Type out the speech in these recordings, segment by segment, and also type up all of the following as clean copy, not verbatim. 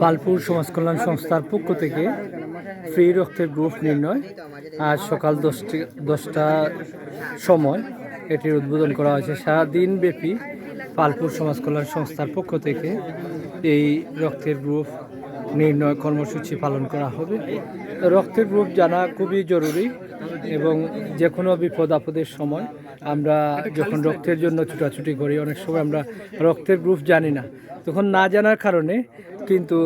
পালপুর সমাজ কল্যাণ সংস্থার পক্ষ থেকে ফ্রি রক্তের গ্রুপ নির্ণয় আজ সকাল 10টার সময় এটির উদ্বোধন করা হয়েছে। সারাদিন ব্যাপী পালপুর সমাজ কল্যাণ সংস্থার পক্ষ থেকে এই রক্তের গ্রুপ নির্ণয় কর্মসূচি পালন করা হবে। রক্তের গ্রুপ জানা খুবই জরুরি এবং যে কোনো বিপদ আপদের সময় আমরা যখন রক্তের জন্য ছুটাছুটি করি, অনেক সময় আমরা রক্তের গ্রুপ জানি না, তখন না জানার কারণে কিন্তু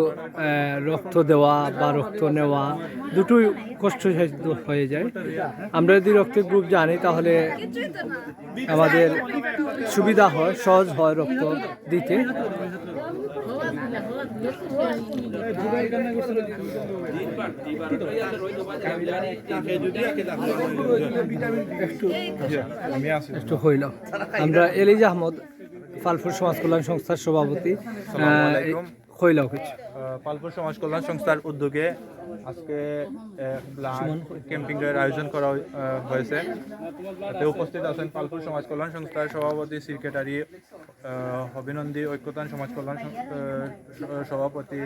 রক্ত দেওয়া বা রক্ত নেওয়া দুটোই কষ্টসাধ্য হয়ে যায়। আমরা যদি রক্তের গ্রুপ জানি তাহলে আমাদের সুবিধা হয়, সহজ হয় রক্ত দিতে। একটু হইল আমরা এলিজ আহমদ পালপুর সমাজ কল্যাণ সংস্থার সভাপতি হইলাও কিছু। পালপুর সমাজ কল্যাণ সংস্থার উদ্যোগে আজকে ব্লাড ক্যাম্পিং এর আয়োজন করা হয়েছে। এতে উপস্থিত আছেন পালপুর সমাজ কল্যাণ সংস্থার সভাপতি সেক্রেটারি অভিনন্দী ঐক্যতান সমাজ কল্যাণ সভাপতি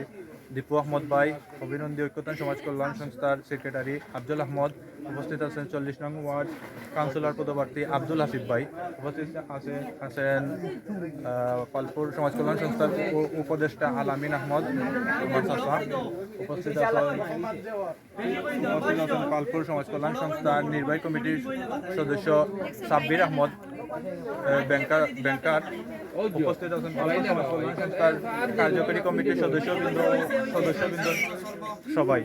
দীপু আহমদ ভাই, অভিনন্দী ঐক্যতান সমাজ কল্যাণ সংস্থার সেক্রেটারি আব্দুল আহমদ, উপস্থিত আছেন 40 নং ওয়ার্ড কাউন্সিলর পদপ্রার্থী আব্দুল হাসিফ ভাই, উপস্থিত আছেন পালপুর সমাজ কল্যাণ সংস্থার উপদেষ্টা আলামিন আহমদ, উপস্থিত আছেন পালপুর সমাজ কল্যাণ সংস্থার নির্বাহী কমিটির সদস্য সাব্বির আহমদ ব্যাংকার, উপস্থিত আছেন পালপুর সমাজ কল্যাণ সংস্থার কার্যকরী কমিটির সদস্যবৃন্দ সবাই।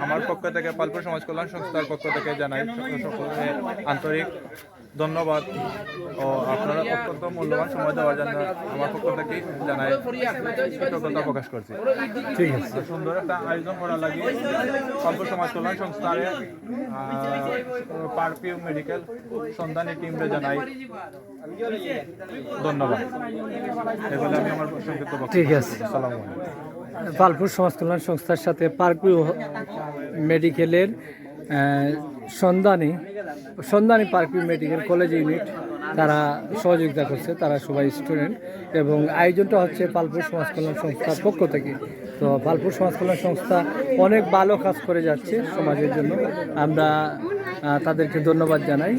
আমার পক্ষ থেকে পালপুর সমাজ কল্যাণ সংস্থার পক্ষ থেকে জানাই সকলকে আন্তরিক ধন্যবাদ ও আপনারা অত্যন্ত মূল্যবান সময় দেওয়ার জন্য আমার পক্ষ থেকে জানাই কৃতজ্ঞতা প্রকাশ করছি। ঠিক আছে, সুন্দর একটা আয়োজন করার লাগে পালপুর সমাজ কল্যাণ সংস্থার পারপিউ মেডিকেল সন্ধানী টিমরে জানাই ধন্যবাদ। এগুলো আমি আমার সংক্ষিপ্ত বক্তব্য। ঠিক আছে। আসসালামু আলাইকুম। পালপুর সমাজ কল্যাণ সংস্থার সাথে পারপিউ মেডিকেলের সন্ধানী পারপিউ মেডিকেল কলেজ ইউনিট তারা সহযোগিতা করছে, তারা সবাই স্টুডেন্ট এবং আয়োজনটা হচ্ছে পালপুর সমাজ কল্যাণ সংস্থার পক্ষ থেকে। তো পালপুর সমাজ কল্যাণ সংস্থা অনেক ভালো কাজ করে যাচ্ছে সমাজের জন্য, আমরা তাদেরকে ধন্যবাদ জানাই।